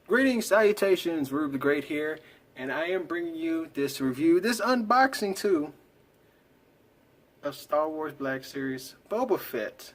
Greetings, salutations, Rube the Great here, and I am bringing you this review, this unboxing too, of Star Wars Black Series Boba Fett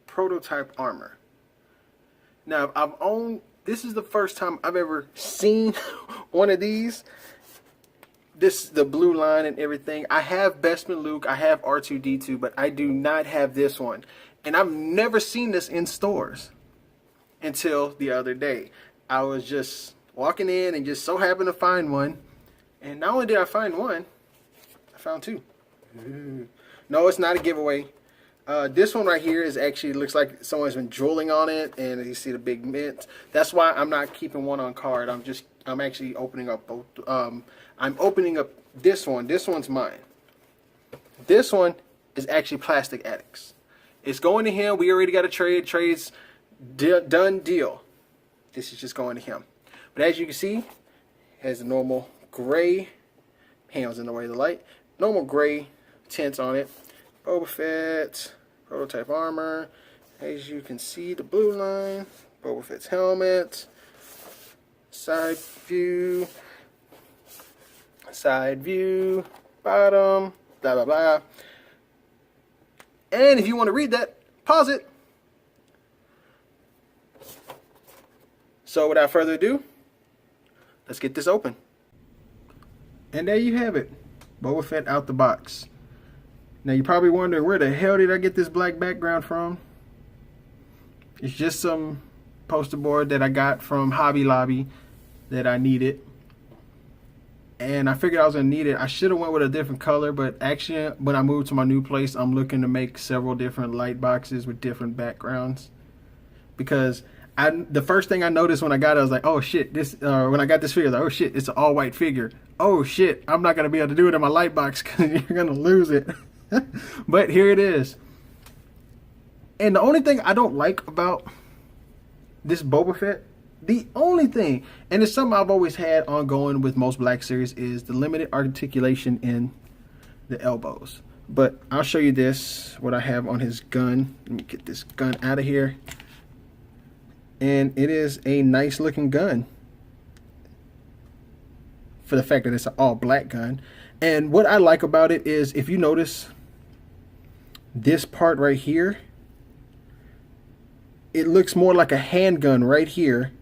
prototype armor. Now, this is the first time I've ever seen one of these. This, the blue line and everything. I have Bespin Luke, I have R2-D2, but I do not have this one. And I've never seen this in stores until the other day. I was just walking in and just so happened to find one. And not only did I find one, I found two. No, it's not a giveaway. This one right here is actually, looks like someone's been drooling on it, and you see the big mint. That's why I'm not keeping one on card. I'm actually opening up both. I'm opening up this one. This one's mine. This one is actually Plastic Addicts. It's going to him. We already got a trade. Trade's done deal. This is just going to him. But as you can see, it has a normal gray, hands in the way of the light, normal gray tints on it. Boba Fett, prototype armor. As you can see, the blue line, Boba Fett's helmet, side view, bottom, blah, blah, blah. And if you want to read that, pause it. So without further ado, let's get this open. And there you have it, Boba Fett out the box. Now you're probably wondering, where the hell did I get this black background from? It's just some poster board that I got from Hobby Lobby that I needed. And I figured I was gonna need it. I should have went with a different color, but actually when I moved to my new place, I'm looking to make several different light boxes with different backgrounds. Because the first thing I noticed when I got it, I was like, oh shit, when I got this figure, I was like, oh shit, it's an all white figure. Oh shit, I'm not gonna be able to do it in my light box because you're gonna lose it. But here it is. And the only thing I don't like about this Boba Fett, the only thing, and it's something I've always had ongoing with most Black Series, is the limited articulation in the elbows. But I'll show you this, what I have on his gun. Let me get this gun out of here. And it is a nice looking gun, for the fact that it's an all black gun. And what I like about it is, if you notice this part right here, it looks more like a handgun right here,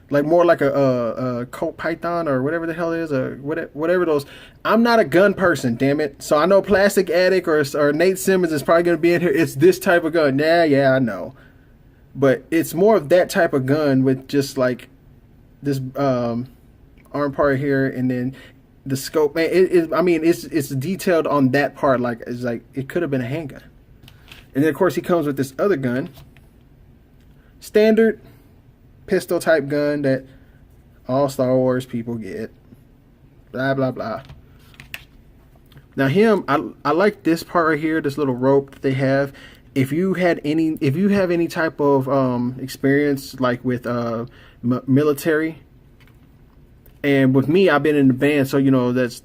like more like a Colt Python or whatever the hell it is, or whatever those. I'm not a gun person, damn it. So I know Plastic Addict or Nate Simmons is probably gonna be in here. It's this type of gun. Yeah, I know. But it's more of that type of gun with just like this arm part here, and then the scope. Man, I mean, it's detailed on that part. Like, it's like it could have been a handgun. And then of course he comes with this other gun, standard pistol type gun that all Star Wars people get. Blah blah blah. Now him, I like this part right here, this little rope that they have. If you have any type of experience like with military, and with me, I've been in the band, so you know that's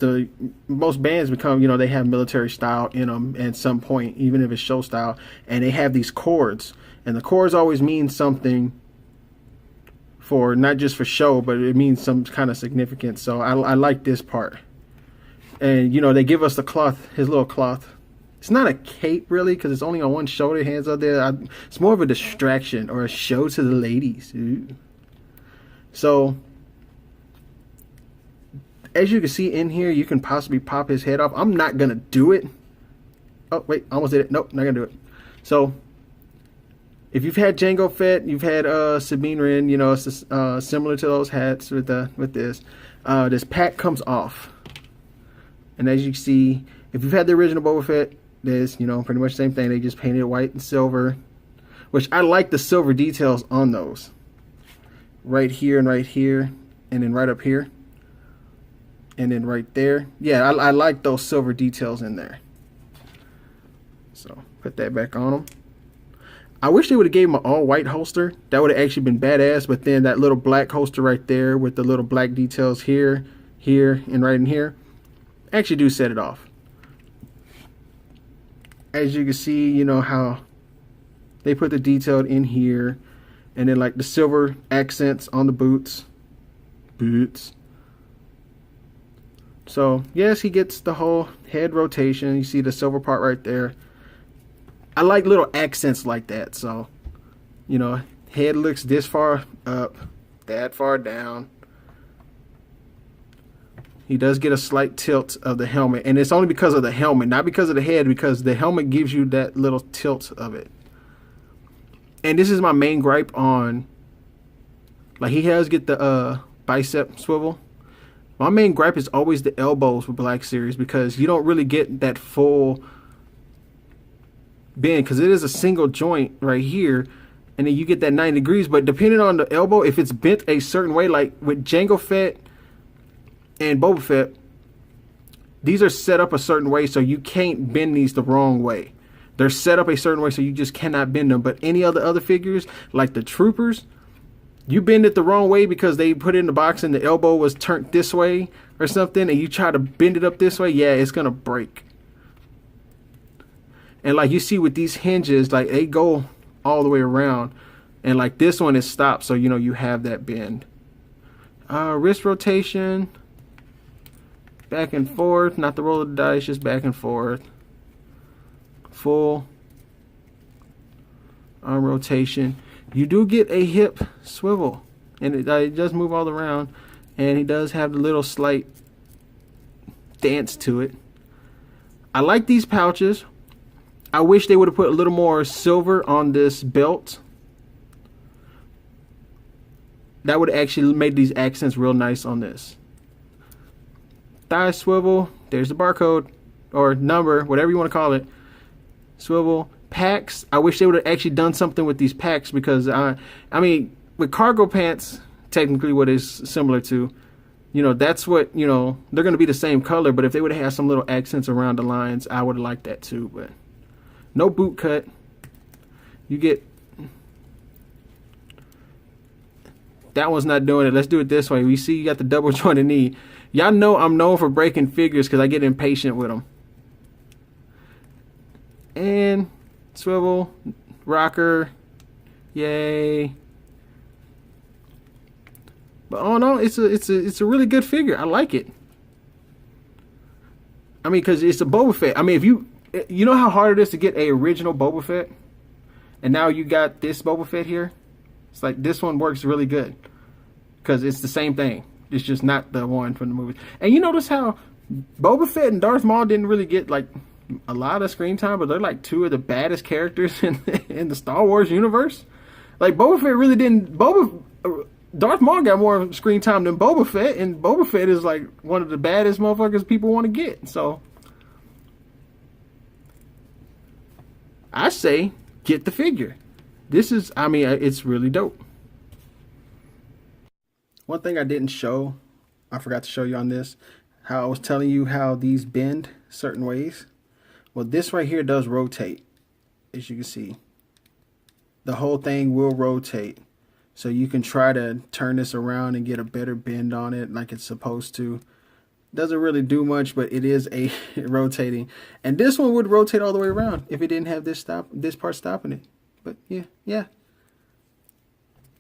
most bands become, you know, they have military style in them at some point, even if it's show style, and they have these cords, and the cords always mean something for not just for show, but it means some kind of significance. So I like this part, and you know they give us the cloth, his little cloth. It's not a cape really, because it's only on one shoulder, hands up there. It's more of a distraction or a show to the ladies. Ooh. So as you can see in here, you can possibly pop his head off. I'm not gonna do it. Oh wait, almost did it. Nope, not gonna do it. So if you've had Jango Fett, you've had Sabine Wren, you know, it's similar to those hats with this. This pack comes off, and as you can see, if you've had the original Boba Fett, there's, you know, pretty much the same thing. They just painted it white and silver, which I like the silver details on those. Right here, and then right up here, and then right there. Yeah, I like those silver details in there. So put that back on them. I wish they would have gave him an all white holster. That would have actually been badass. But then that little black holster right there with the little black details here, and right in here, actually do set it off. As you can see, you know how they put the detail in here, And then like the silver accents on the boots. So yes, he gets the whole head rotation. You see the silver part right there. I like little accents like that. So, you know, head looks this far up, that far down. He does get a slight tilt of the helmet, and it's only because of the helmet, not because of the head, because the helmet gives you that little tilt of it. And this is my main gripe on, like, he has get the bicep swivel. My main gripe is always the elbows with Black Series, because you don't really get that full bend, because it is a single joint right here, and then you get that 90 degrees. But depending on the elbow, if it's bent a certain way, like with Jango Fett and Boba Fett, these are set up a certain way, so you can't bend these the wrong way. They're set up a certain way, so you just cannot bend them. But any other figures, like the Troopers, you bend it the wrong way because they put it in the box and the elbow was turned this way or something, and you try to bend it up this way, yeah, it's gonna break. And like you see with these hinges, like they go all the way around, and like this one is stopped, so you know you have that bend. Wrist rotation, back and forth, not the roll of the dice, just back and forth. Full arm rotation. You do get a hip swivel, and it does move all around, and he does have the little slight dance to it. I like these pouches. I wish they would have put a little more silver on this belt. That would actually made these accents real nice on this. Thigh swivel. There's the barcode or number, whatever you want to call it. Swivel. Packs. I wish they would have actually done something with these packs, because I mean, with cargo pants, technically what is similar to, you know, that's what, you know, they're going to be the same color, but if they would have had some little accents around the lines, I would have liked that too. But no boot cut. You get, that one's not doing it. Let's do it this way. We see you got the double jointed knee. Y'all know I'm known for breaking figures because I get impatient with them. And swivel, rocker, yay. But all in all, it's a really good figure. I like it. I mean, because it's a Boba Fett. I mean, if you know how hard it is to get a original Boba Fett, and now you got this Boba Fett here. It's like this one works really good because it's the same thing. It's just not the one from the movie. And you notice how Boba Fett and Darth Maul didn't really get like a lot of screen time, but they're like two of the baddest characters in the Star Wars universe. Like Boba Fett really didn't. Darth Maul got more screen time than Boba Fett, and Boba Fett is like one of the baddest motherfuckers people want to get. So I say get the figure. This is, I mean, it's really dope. One thing I didn't show, I forgot to show you on this, how I was telling you how these bend certain ways. Well, this right here does rotate, as you can see. The whole thing will rotate. So you can try to turn this around and get a better bend on it like it's supposed to. Doesn't really do much, but it is a rotating. And this one would rotate all the way around if it didn't have this part stopping it. But yeah.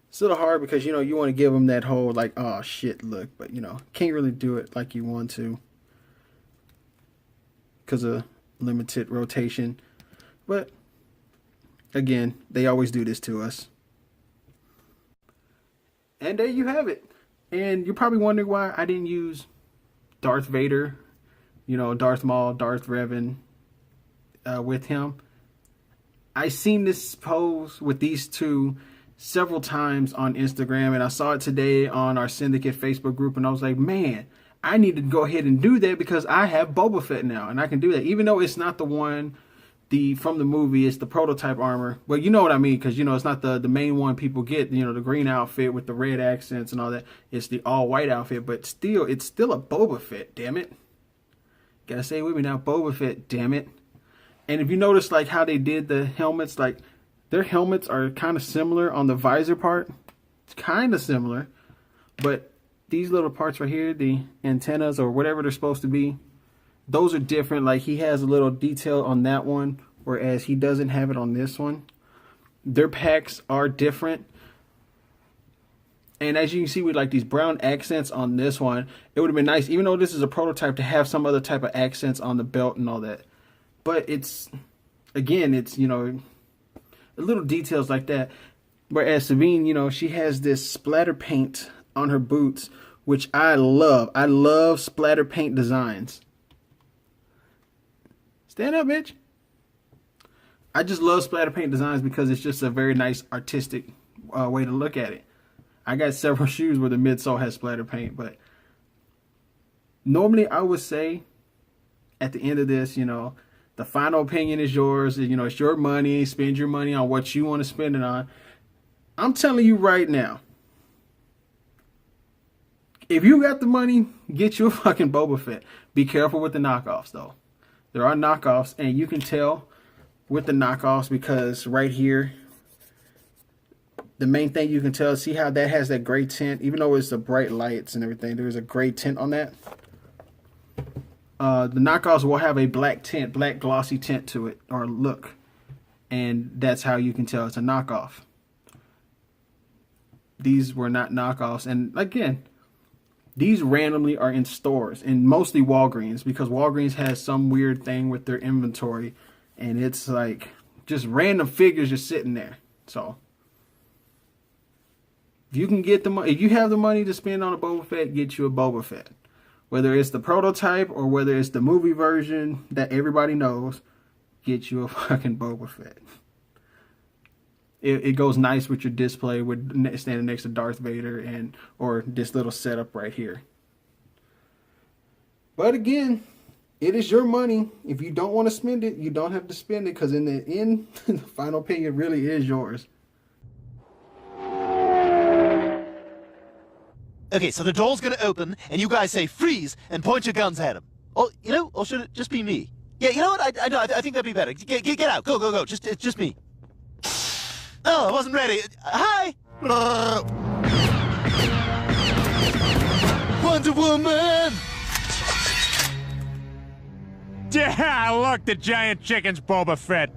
It's a little hard because, you know, you want to give them that whole like, oh shit look, but you know, can't really do it like you want to because of limited rotation. But again, they always do this to us. And there you have it. And you're probably wondering why I didn't use Darth Vader, you know, Darth Maul, Darth Revan with him. I seen this pose with these two several times on Instagram, and I saw it today on our Syndicate Facebook group, and I was like, man, I need to go ahead and do that because I have Boba Fett now, and I can do that. Even though it's not the one from the movie, it's the prototype armor. But you know what I mean, because, you know, it's not the main one people get, you know, the green outfit with the red accents and all that. It's the all-white outfit, but still, it's still a Boba Fett, damn it. Gotta say it with me now, Boba Fett, damn it. And if you notice, like, how they did the helmets, like, their helmets are kind of similar on the visor part. It's kind of similar. But these little parts right here, the antennas or whatever they're supposed to be, those are different. Like, he has a little detail on that one, whereas he doesn't have it on this one. Their packs are different. And as you can see with like these brown accents on this one, it would have been nice, even though this is a prototype, to have some other type of accents on the belt and all that. But it's, again, it's, you know, little details like that. Whereas Sabine, you know, she has this splatter paint on her boots, which I love. I love splatter paint designs. Stand up, bitch. I just love splatter paint designs because it's just a very nice artistic way to look at it. I got several shoes where the midsole has splatter paint, but normally I would say at the end of this, you know, the final opinion is yours. You know, it's your money. Spend your money on what you want to spend it on. I'm telling you right now, if you got the money, get you a fucking Boba Fett. Be careful with the knockoffs, though. There are knockoffs, and you can tell with the knockoffs because right here, the main thing you can tell, see how that has that gray tint? Even though it's the bright lights and everything, there's a gray tint on that. The knockoffs will have a black tint, black glossy tint to it, or look. And that's how you can tell it's a knockoff. These were not knockoffs. And again, these randomly are in stores, and mostly Walgreens, because Walgreens has some weird thing with their inventory. And it's like just random figures just sitting there. So if you can get the money, if you have the money to spend on a Boba Fett, get you a Boba Fett. Whether it's the prototype or whether it's the movie version that everybody knows, get you a fucking Boba Fett. It goes nice with your display, with standing next to Darth Vader and or this little setup right here. But again, it is your money. If you don't want to spend it, you don't have to spend it, because in the end, the final opinion really is yours. Okay, so the door's gonna open, and you guys say freeze and point your guns at him. Oh, you know, or should it just be me? Yeah, you know what? I think that'd be better. Get out. Go. It's just me. Oh, I wasn't ready. Hi. Wonder Woman. Yeah, look, the giant chicken's Boba Fett.